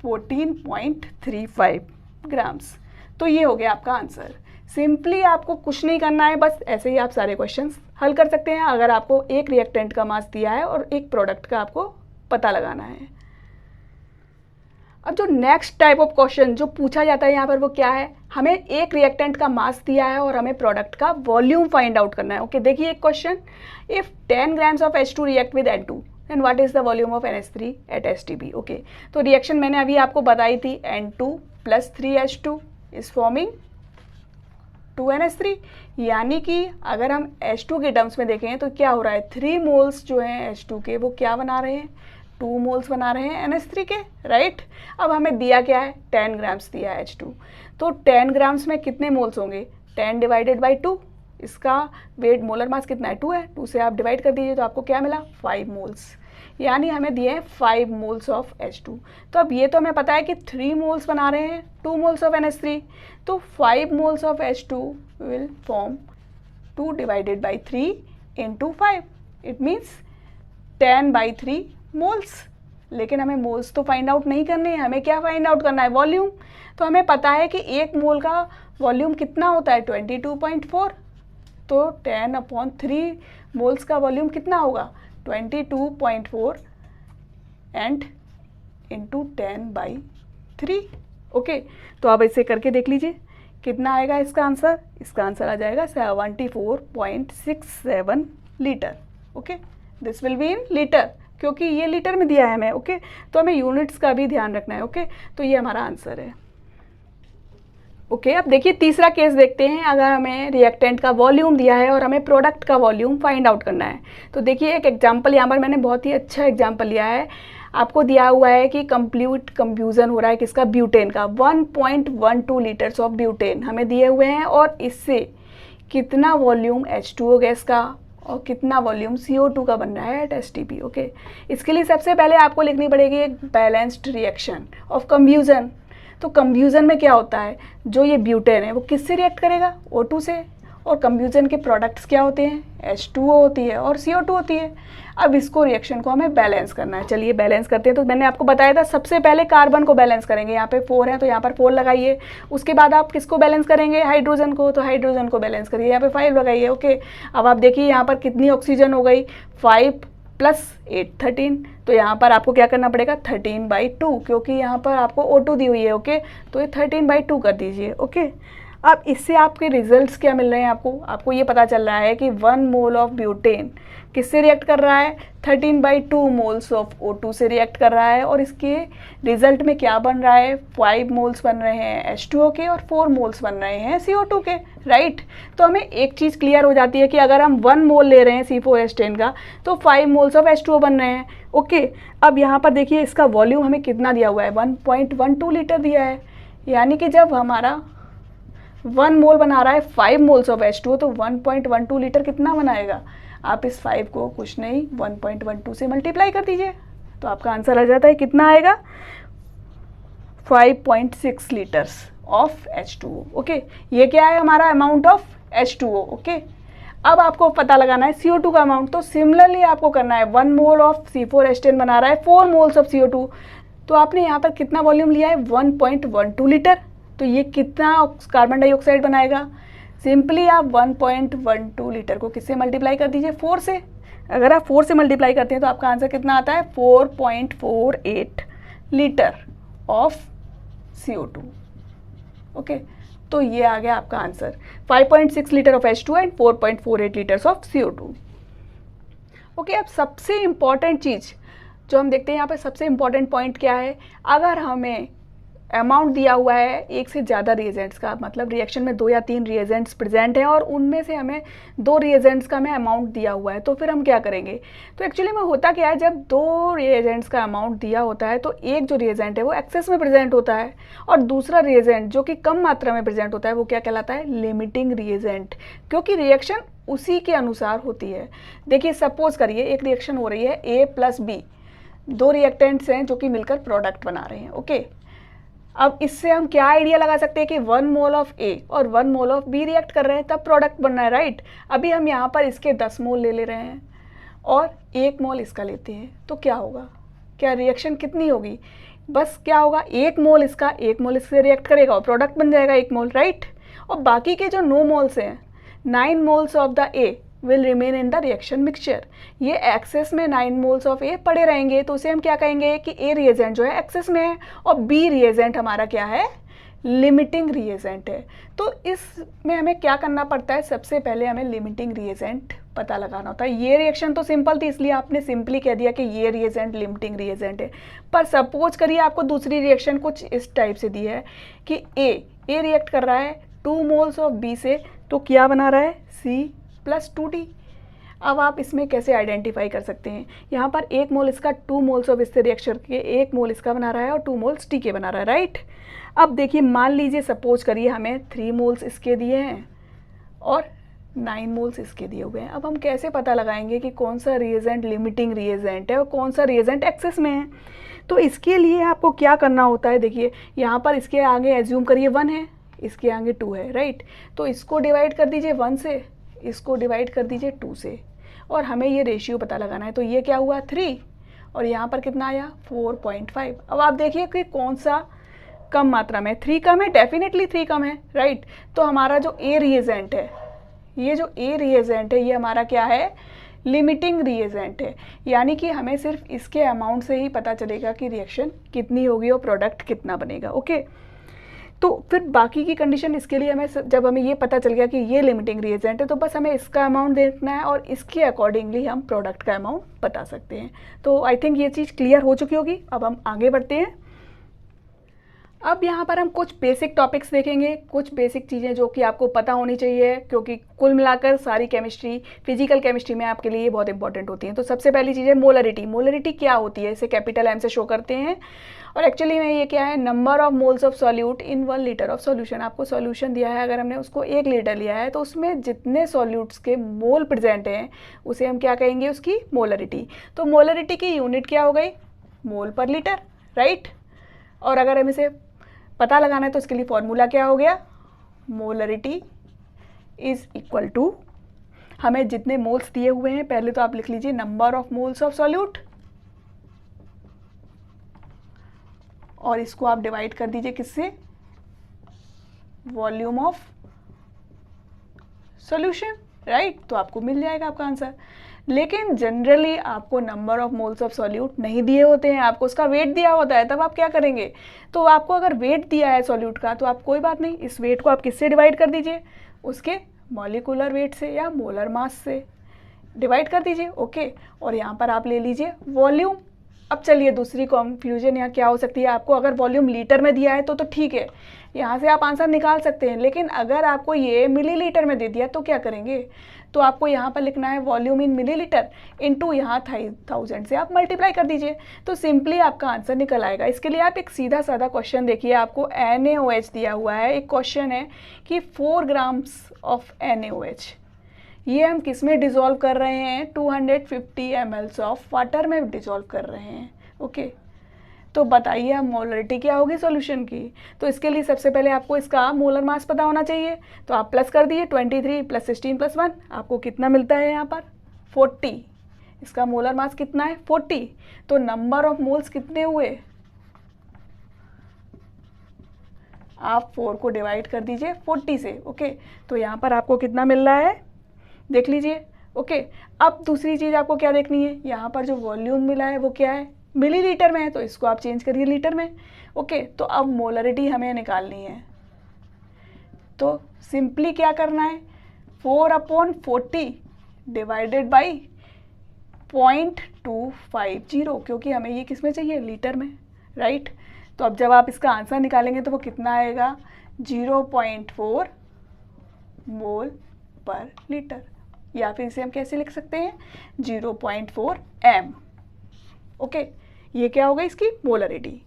14.35 ग्राम्स। तो ये हो गया आपका आंसर। सिंपली आपको कुछ नहीं करना है, बस ऐसे ही आप सारे क्वेश्चंस हल कर सकते हैं अगर आपको एक रिएक्टेंट का मास दिया है और एक प्रोडक्ट का आपको पता लगाना है। अब जो नेक्स्ट टाइप ऑफ क्वेश्चन जो पूछा जाता है यहाँ पर वो क्या है, हमें एक रिएक्टेंट का मास दिया है और हमें प्रोडक्ट का वॉल्यूम फाइंड आउट करना है। ओके, देखिए एक question, if 10 grams of H2 react with N2 and what is the volume of NH3 at STP। Okay, तो रिएक्शन मैंने अभी आपको बताई थी, N2 plus 3H2 is forming 2NH3, यानी कि अगर हम H2 के टर्म्स में देखें तो क्या हो रहा है, 3 मोल्स जो हैं H2 के वो क्या बना रहे हैं, 2 मोल्स बना रहे हैं NH3 के, राइट। अब हमें दिया क्या है, 10 ग्राम्स दिया है H2, तो 10 ग्राम्स में कितने मोल्स होंगे, 10 डिवाइडेड बाई 2, इसका वेट मोलर मास कितना है 2 है, 2 से आप डिवाइड कर दीजिए तो आपको क्या मिला 5 मोल्स। यानी हमें दिए हैं 5 मोल्स ऑफ H2। तो अब ये तो हमें पता है कि 3 मोल्स बना रहे हैं 2 मोल्स ऑफ NH3, तो 5 moles of H2 will form 2 divided by 3 into 5, it means 10/3 moles. लेकिन हमें मोल्स तो फाइंड आउट नहीं करने हैं, हमें क्या फाइंड आउट करना है, वॉल्यूम। तो हमें पता है कि 1 मोल का वॉल्यूम कितना होता है 22.4, तो 10/3 मोल्स का वॉल्यूम कितना होगा 22.4 एंड इंटू 10/3। ओके, तो आप इसे करके देख लीजिए कितना आएगा इसका आंसर। इसका आंसर आ जाएगा 74.67 litre. Okay, this will be in litre, क्योंकि ये लीटर में दिया है हमें। ओके, तो हमें यूनिट्स का भी ध्यान रखना है। ओके, तो ये हमारा आंसर है। ओके, अब देखिए तीसरा केस देखते हैं। अगर हमें रिएक्टेंट का वॉल्यूम दिया है और हमें प्रोडक्ट का वॉल्यूम फाइंड आउट करना है, तो देखिए एक एग्जांपल यहाँ पर मैंने बहुत ही अच्छा एग्जांपल लिया है। आपको दिया हुआ है कि कंप्लीट कंफ्यूजन हो रहा है किसका, ब्यूटेन का। 1.12 लीटर्स ऑफ ब्यूटेन हमें दिए हुए हैं और इससे कितना वॉल्यूम H2O गैस का और कितना वॉल्यूम CO2 का बन रहा है एट STP। ओके, इसके लिए सबसे पहले आपको लिखनी पड़ेगी एक बैलेंस्ड रिएक्शन ऑफ कंफ्यूजन। तो कंफ्यूजन में क्या होता है, जो ये ब्यूटेन है वो किससे रिएक्ट करेगा, O2 से, और कंफ्यूजन के प्रोडक्ट्स क्या होते हैं, H2O होती है और CO2 होती है। अब इसको रिएक्शन को हमें बैलेंस करना है। चलिए बैलेंस करते हैं। तो मैंने आपको बताया था सबसे पहले कार्बन को बैलेंस करेंगे। यहाँ पे 4 है तो यहाँ पर 4 लगाइए। उसके बाद आप किसको बैलेंस करेंगे, हाइड्रोजन को, तो हाइड्रोजन को बैलेंस करिए, यहाँ पे 5 लगाइए। ओके, अब आप देखिए यहाँ पर कितनी ऑक्सीजन हो गई, 5 + 8 13। तो यहाँ पर आपको क्या करना पड़ेगा 13/2, क्योंकि यहाँ पर आपको O2 दी हुई है। ओके, तो ये 13/2 कर दीजिए। ओके, अब इससे आपके रिजल्ट्स क्या मिल रहे हैं, आपको ये पता चल रहा है कि 1 मोल ऑफ ब्यूटेन किससे रिएक्ट कर रहा है, 13/2 मोल्स ऑफ O2 से रिएक्ट कर रहा है। और इसके रिजल्ट में क्या बन रहा है, 5 मोल्स बन रहे हैं H2O के और 4 मोल्स बन रहे हैं CO2 के, राइट। तो हमें एक चीज़ क्लियर हो जाती है कि अगर हम 1 मोल ले रहे हैं C4H10 का तो 5 मोल्स ऑफ H2O बन रहे हैं। ओके, अब यहाँ पर देखिए इसका वॉल्यूम हमें कितना दिया हुआ है, 1.12 लीटर दिया है। यानी कि जब हमारा 1 मोल बना रहा है 5 मोल्स ऑफ H2O, तो 1.12 लीटर कितना बनाएगा, आप इस 5 को कुछ नहीं 1.12 से मल्टीप्लाई कर दीजिए, तो आपका आंसर आ जाता है कितना आएगा, 5.6 लीटर्स ऑफ H2O। ओके, ये क्या है हमारा अमाउंट ऑफ H2O। ओके, अब आपको पता लगाना है CO2 का अमाउंट। तो सिमिलरली आपको करना है 1 मोल ऑफ C4H10 बना रहा है 4 मोल्स ऑफ CO2, तो आपने यहाँ पर कितना वॉल्यूम लिया है 1.12 लीटर। तो ये कितना कार्बन डाइऑक्साइड बनाएगा, सिंपली आप 1.12 लीटर को किससे मल्टीप्लाई कर दीजिए, 4 से। अगर आप 4 से मल्टीप्लाई करते हैं तो आपका आंसर कितना आता है, 4.48 लीटर ऑफ CO2। ओके, तो ये आ गया आपका answer, 5.6 litre of H2 and 4.48 litres of CO2। Okay, अब सबसे इम्पॉर्टेंट चीज़ जो हम देखते हैं यहाँ पे, सबसे इम्पॉर्टेंट पॉइंट क्या है, अगर हमें अमाउंट दिया हुआ है एक से ज़्यादा रिएजेंट्स का, मतलब रिएक्शन में 2 या 3 रिएजेंट्स प्रेजेंट हैं और उनमें से हमें 2 रिएजेंट्स का हमें अमाउंट दिया हुआ है, तो फिर हम क्या करेंगे। तो एक्चुअली में होता क्या है, जब 2 रिएजेंट्स का अमाउंट दिया होता है तो एक जो रिएजेंट है वो एक्सेस में प्रेजेंट होता है और दूसरा रिएजेंट जो कि कम मात्रा में प्रेजेंट होता है वो क्या कहलाता है, लिमिटिंग रिएजेंट, क्योंकि रिएक्शन उसी के अनुसार होती है। देखिए सपोज करिए एक रिएक्शन हो रही है A + B, 2 रिएक्टेंट्स हैं जो कि मिलकर प्रोडक्ट बना रहे हैं। ओके, अब इससे हम क्या आइडिया लगा सकते हैं कि 1 मोल ऑफ A और 1 मोल ऑफ B रिएक्ट कर रहे हैं तब प्रोडक्ट बन रहा है, राइट। अभी हम यहाँ पर इसके 10 मोल ले रहे हैं और 1 मोल इसका लेते हैं, तो क्या होगा, क्या रिएक्शन कितनी होगी, बस क्या होगा 1 मोल इसका 1 मोल इससे रिएक्ट करेगा और प्रोडक्ट बन जाएगा 1 मोल, राइट। और बाकी के जो 9 मोल्स हैं, 9 moles of the A will remain in the reaction mixture. ये एक्सेस में 9 मोल्स ऑफ A पड़े रहेंगे, तो उसे हम क्या कहेंगे कि A रिएजेंट जो है एक्सेस में है और B रिएजेंट हमारा क्या है, लिमिटिंग रिएजेंट है। तो इसमें हमें क्या करना पड़ता है, सबसे पहले हमें लिमिटिंग रिएजेंट पता लगाना होता है। ये रिएक्शन तो सिंपल थी इसलिए आपने सिंपली कह दिया कि ये रिएजेंट लिमिटिंग रिएजेंट है, पर सपोज करिए आपको दूसरी रिएक्शन कुछ इस टाइप से दी है कि A रिएक्ट कर रहा है 2 मोल्स ऑफ B से, तो क्या बना रहा है C + 2D। अब आप इसमें कैसे आइडेंटिफाई कर सकते हैं, यहाँ पर 1 मोल इसका 2 मोल्स ऑफ इससे रिएक्शन के 1 मोल इसका बना रहा है और 2 मोल्स टी के बना रहा है, राइट। अब देखिए मान लीजिए सपोज करिए हमें 3 मोल्स इसके दिए हैं और 9 मोल्स इसके दिए हुए हैं। अब हम कैसे पता लगाएंगे कि कौन सा रिएजेंट लिमिटिंग रिएजेंट है और कौन सा रिएजेंट एक्सेस में है? तो इसके लिए आपको क्या करना होता है, देखिए यहाँ पर इसके आगे एज्यूम करिए 1 है, इसके आगे 2 है, राइट। तो इसको डिवाइड कर दीजिए 1 से, इसको डिवाइड कर दीजिए 2 से, और हमें ये रेशियो पता लगाना है। तो ये क्या हुआ 3, और यहाँ पर कितना आया 4.5। अब आप देखिए कि कौन सा कम मात्रा में, 3 कम है, डेफिनेटली 3 कम है, राइट। तो हमारा जो ए रिएजेंट है, ये जो ए रिएजेंट है ये हमारा क्या है, लिमिटिंग रिएजेंट है। यानी कि हमें सिर्फ इसके अमाउंट से ही पता चलेगा कि रिएक्शन कितनी होगी और प्रोडक्ट कितना बनेगा, ओके। तो फिर बाकी की कंडीशन, इसके लिए हमें जब हमें ये पता चल गया कि ये लिमिटिंग रिएजेंट है तो बस हमें इसका अमाउंट देखना है और इसके अकॉर्डिंगली हम प्रोडक्ट का अमाउंट बता सकते हैं। तो आई थिंक ये चीज़ क्लियर हो चुकी होगी। अब हम आगे बढ़ते हैं। अब यहाँ पर हम कुछ बेसिक टॉपिक्स देखेंगे, कुछ बेसिक चीज़ें जो कि आपको पता होनी चाहिए, क्योंकि कुल मिलाकर सारी केमिस्ट्री, फिजिकल केमिस्ट्री में आपके लिए बहुत इंपॉर्टेंट होती हैं। तो सबसे पहली चीज़ है मोलरिटी। मोलरिटी क्या होती है, इसे कैपिटल एम से शो करते हैं, और एक्चुअली में ये क्या है, number of moles of solute in 1 litre of solution. आपको सॉल्यूशन दिया है, अगर हमने उसको 1 लीटर लिया है तो उसमें जितने सॉल्यूट्स के मोल प्रेजेंट हैं उसे हम क्या कहेंगे, उसकी मोलरिटी। तो मोलरिटी की यूनिट क्या हो गई, मोल पर लीटर, राइट। और अगर हम इसे पता लगाना है तो इसके लिए फॉर्मूला क्या हो गया, मोलरिटी इज इक्वल टू, हमें जितने मोल्स दिए हुए हैं पहले तो आप लिख लीजिए number of moles of solute, और इसको आप डिवाइड कर दीजिए किससे, वॉल्यूम ऑफ सॉल्यूशन, राइट। तो आपको मिल जाएगा आपका आंसर। लेकिन जनरली आपको number of moles of solute नहीं दिए होते हैं, आपको उसका वेट दिया होता है, तब आप क्या करेंगे, तो आपको अगर वेट दिया है सॉल्यूट का तो आप कोई बात नहीं, इस वेट को आप किससे डिवाइड कर दीजिए, उसके मॉलिक्यूलर वेट से या मोलर मास से डिवाइड कर दीजिए, ओके। और यहाँ पर आप ले लीजिए वॉल्यूम। अब चलिए दूसरी कन्फ्यूजन यहाँ क्या हो सकती है, आपको अगर वॉल्यूम लीटर में दिया है तो ठीक है, यहाँ से आप आंसर निकाल सकते हैं। लेकिन अगर आपको ये मिलीलीटर में दे दिया तो क्या करेंगे, तो आपको यहाँ पर लिखना है वॉल्यूम इन मिलीलीटर इनटू यहाँ 1000 से आप मल्टीप्लाई कर दीजिए, तो सिंपली आपका आंसर निकल आएगा। इसके लिए आप एक सीधा साधा क्वेश्चन देखिए, आपको NaOH दिया हुआ है, एक क्वेश्चन है कि 4 ग्राम्स ऑफ NaOH, ये हम किस में डिज़ोल्व कर रहे हैं, 250 ml ऑफ वाटर में डिज़ोल्व कर रहे हैं, ओके। तो बताइए अब मोलरिटी क्या होगी सॉल्यूशन की। तो इसके लिए सबसे पहले आपको इसका मोलर मास पता होना चाहिए, तो आप प्लस कर दिए 23 + 16 + 1, आपको कितना मिलता है यहाँ पर 40। इसका मोलर मास कितना है 40, तो नंबर ऑफ मोल्स कितने हुए, आप 4 को डिवाइड कर दीजिए 40 से, ओके। तो यहाँ पर आपको कितना मिल रहा है देख लीजिए, ओके। अब दूसरी चीज़ आपको क्या देखनी है, यहाँ पर जो वॉल्यूम मिला है वो क्या है, मिलीलीटर में है, तो इसको आप चेंज करिए लीटर में, ओके। तो अब मोलरिटी हमें निकालनी है, तो सिंपली क्या करना है, 4/40 डिवाइडेड बाई 0.250, क्योंकि हमें ये किस में चाहिए, लीटर में, राइट। तो अब जब आप इसका आंसर निकालेंगे तो वो कितना आएगा, 0.4 मोल पर लीटर, या फिर इसे हम कैसे लिख सकते हैं, 0.4 m, ओके। ये क्या होगा इसकी मोलरिटी।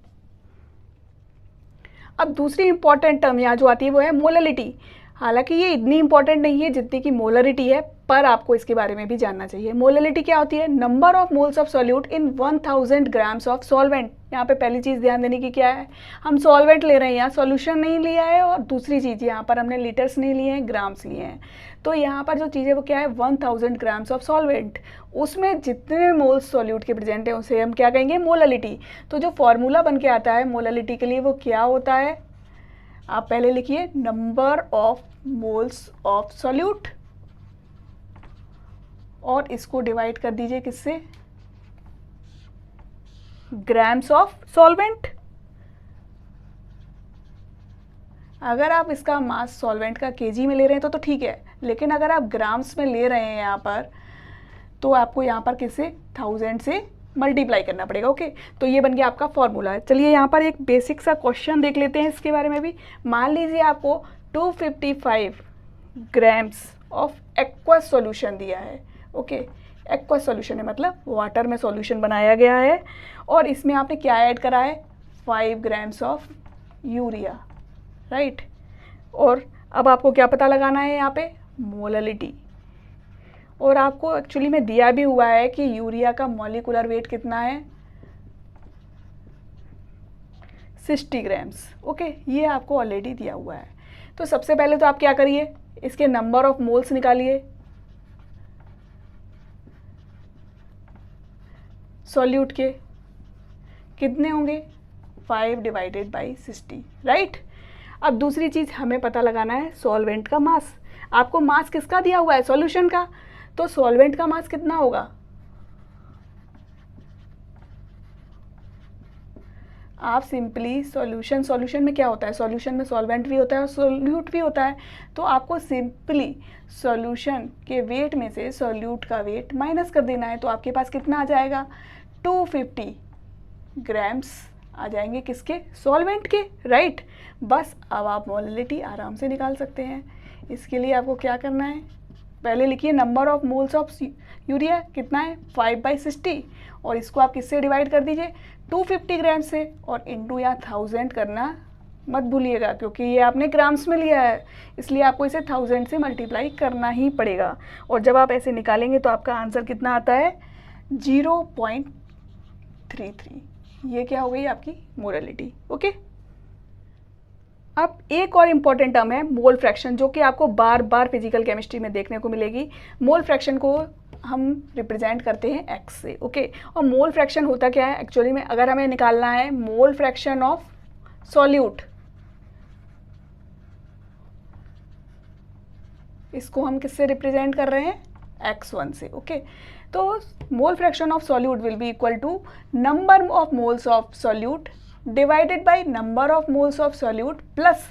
अब दूसरी इंपॉर्टेंट टर्म यहाँ जो आती है वो है मोलरिटी। हालांकि ये इतनी इंपॉर्टेंट नहीं है जितनी की मोलरिटी है, पर आपको इसके बारे में भी जानना चाहिए। मोलरिटी क्या होती है, number of moles of solute in 1000 grams of solvent. यहाँ पे पहली चीज़ ध्यान देने की क्या है, हम सॉल्वेंट ले रहे हैं, यहाँ सॉल्यूशन नहीं लिया है, और दूसरी चीज़ यहाँ पर हमने लीटर्स नहीं लिए हैं, ग्राम्स लिए हैं। तो यहाँ पर जो चीज़ है वो क्या है, 1000 ग्राम्स ऑफ सॉल्वेंट, उसमें जितने मोल्स सॉल्यूट के प्रेजेंट है उसे हम क्या कहेंगे, मोलरिटी। तो जो फॉर्मूला बन के आता है मोलरिटी के लिए वो क्या होता है, आप पहले लिखिए number of moles of solute, और इसको डिवाइड कर दीजिए किससे, ग्राम्स ऑफ सॉल्वेंट। अगर आप इसका मास सॉल्वेंट का केजी में ले रहे हैं तो ठीक है, लेकिन अगर आप ग्राम्स में ले रहे हैं यहाँ पर, तो आपको यहाँ पर किससे, 1000 से मल्टीप्लाई करना पड़ेगा, ओके। तो ये बन गया आपका फॉर्मूला है। चलिए यहाँ पर एक बेसिक सा क्वेश्चन देख लेते हैं इसके बारे में भी। मान लीजिए आपको 255 ग्राम्स ऑफ एक्वस सॉल्यूशन दिया है, ओके। एक्वस सॉल्यूशन है मतलब वाटर में सॉल्यूशन बनाया गया है, और इसमें आपने क्या ऐड करा है, 5 ग्राम्स ऑफ यूरिया, राइट। और अब आपको क्या पता लगाना है यहाँ पे, मोललिटी। और आपको एक्चुअली में दिया भी हुआ है कि यूरिया का मॉलिक्यूलर वेट कितना है, 60 ग्राम्स। ओके, ये आपको ऑलरेडी दिया हुआ है। तो सबसे पहले तो आप क्या करिए, इसके नंबर ऑफ मोल्स निकालिए सॉल्यूट के, कितने होंगे 5 डिवाइडेड बाई 60, राइट। अब दूसरी चीज़ हमें पता लगाना है सॉल्वेंट का मास। आपको मास किसका दिया हुआ है, सॉल्यूशन का, तो सॉल्वेंट का मास कितना होगा, आप सिंपली सॉल्यूशन में क्या होता है, सॉल्यूशन में सॉल्वेंट भी होता है और सोल्यूट भी होता है। तो आपको सिंपली सॉल्यूशन के वेट में से सोल्यूट का वेट माइनस कर देना है। तो आपके पास कितना आ जाएगा, 250 ग्राम्स आ जाएंगे, किसके, सॉल्वेंट के, राइट। बस अब आप मोललिटी आराम से निकाल सकते हैं। इसके लिए आपको क्या करना है, पहले लिखिए number of moles of urea कितना है, 5/60, और इसको आप किससे डिवाइड कर दीजिए, 250 ग्राम से, और इंटू या 1000 करना मत भूलिएगा, क्योंकि ये आपने ग्राम्स में लिया है, इसलिए आपको इसे 1000 से मल्टीप्लाई करना ही पड़ेगा। और जब आप ऐसे निकालेंगे तो आपका आंसर कितना आता है, 0.33। ये क्या हो गई आपकी मोललिटी। ओके, अब एक और इम्पॉर्टेंट टर्म है मोल फ्रैक्शन, जो कि आपको बार बार फिजिकल केमिस्ट्री में देखने को मिलेगी। मोल फ्रैक्शन को हम रिप्रेजेंट करते हैं एक्स से। ओके, और मोल फ्रैक्शन होता क्या है एक्चुअली में, अगर हमें निकालना है मोल फ्रैक्शन ऑफ सॉल्यूट, इसको हम किससे रिप्रेजेंट कर रहे हैं, x1 से। ओके, तो mole fraction of solute will be equal to number of moles of solute divided by number of moles of solute plus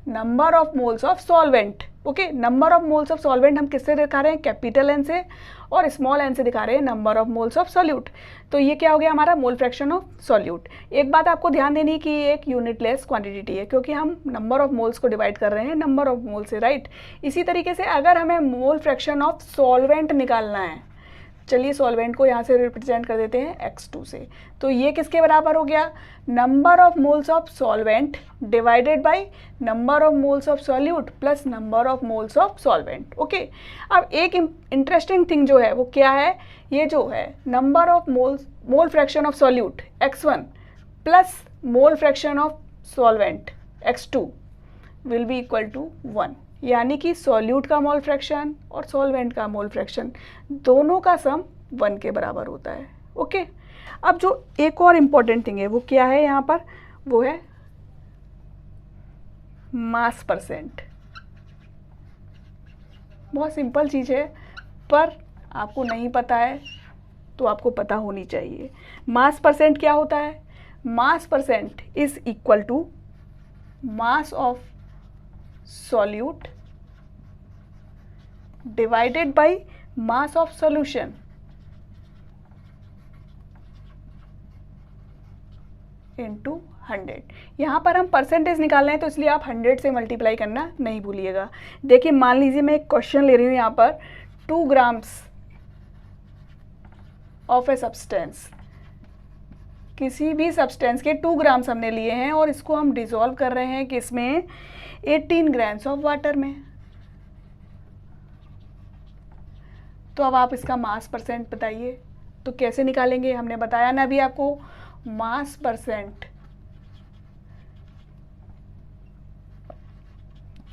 number of moles of solvent. Okay, number of moles of solvent हम किससे दिखा रहे हैं, capital N से, और small N से दिखा रहे हैं number of moles of solute. तो ये क्या हो गया हमारा मोल फ्रैक्शन ऑफ सॉल्यूट। एक बात आपको ध्यान देनी है कि ये एक यूनिटलेस क्वांटिटी है, क्योंकि हम नंबर ऑफ मोल्स को डिवाइड कर रहे हैं नंबर ऑफ मोल से, राइट। इसी तरीके से अगर हमें मोल फ्रैक्शन ऑफ सॉल्वेंट निकालना है, चलिए सॉल्वेंट को यहाँ से रिप्रेजेंट कर देते हैं x2 से, तो ये किसके बराबर हो गया, number of moles of solvent divided by number of moles of solute plus number of moles of solvent. Okay, अब एक इंटरेस्टिंग थिंग जो है वो क्या है, ये जो है number of mole fraction of solute x1 plus mole fraction of solvent x2 will be equal to 1, यानी कि सॉल्यूट का मोल फ्रैक्शन और सॉल्वेंट का मोल फ्रैक्शन दोनों का सम 1 के बराबर होता है। ओके, अब जो एक और इम्पॉर्टेंट थिंग है वो क्या है यहाँ पर, वो है मास परसेंट। बहुत सिंपल चीज़ है, पर आपको नहीं पता है तो आपको पता होनी चाहिए। मास परसेंट क्या होता है, mass percent is equal to mass of solute divided by mass of solution into 100। यहाँ पर हम परसेंटेज निकाल रहे हैं तो इसलिए आप 100 से मल्टीप्लाई करना नहीं भूलिएगा। देखिए मान लीजिए मैं एक क्वेश्चन ले रही हूँ यहाँ पर, 2 ग्राम्स ऑफ ए सब्सटेंस, किसी भी सब्सटेंस के 2 ग्राम्स हमने लिए हैं और इसको हम डिसॉल्व कर रहे हैं किसमें, 18 ग्राम्स ऑफ वाटर में। तो अब आप इसका मास परसेंट बताइए, तो कैसे निकालेंगे, हमने बताया ना अभी आपको, mass percent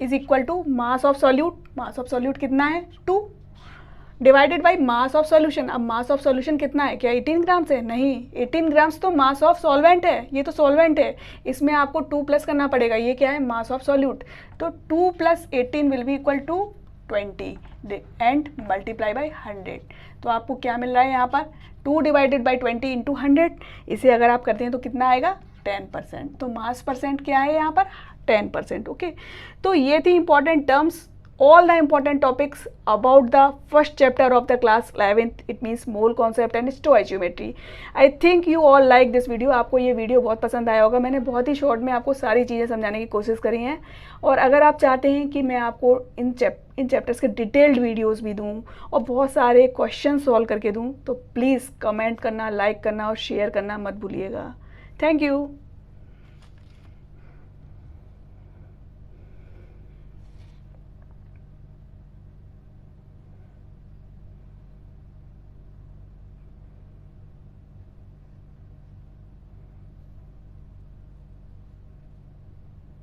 is equal to mass of solute, mass of solute कितना है 2, divided by mass of solution. अब मास ऑफ सॉल्यूशन कितना है, क्या 18 ग्राम्स है, नहीं, 18 ग्राम्स तो मास ऑफ सॉल्वेंट है, ये तो सॉल्वेंट है, इसमें आपको 2 प्लस करना पड़ेगा, ये क्या है मास ऑफ सॉल्यूट। तो 2 + 18 will be equal to 20 and multiply by 100। तो आपको क्या मिल रहा है यहाँ पर, 2 डिवाइडेड बाई 20 इंटू 100, इसे अगर आप करते हैं तो कितना आएगा 10%। तो मास परसेंट क्या है यहाँ पर 10%। ओके, तो ये थी important terms, all the important topics about the first chapter of the class 11th, it means mole concept and stoichiometry. I think you all like this video। आपको ये वीडियो बहुत पसंद आया होगा, मैंने बहुत ही शॉर्ट में आपको सारी चीज़ें समझाने की कोशिश करी हैं। और अगर आप चाहते हैं कि मैं आपको इन चैप्टर्स के डिटेल्ड वीडियोस भी दूं और बहुत सारे क्वेश्चन सॉल्व करके दूं, तो प्लीज़ कमेंट करना, लाइक करना और शेयर करना मत भूलिएगा। Thank you.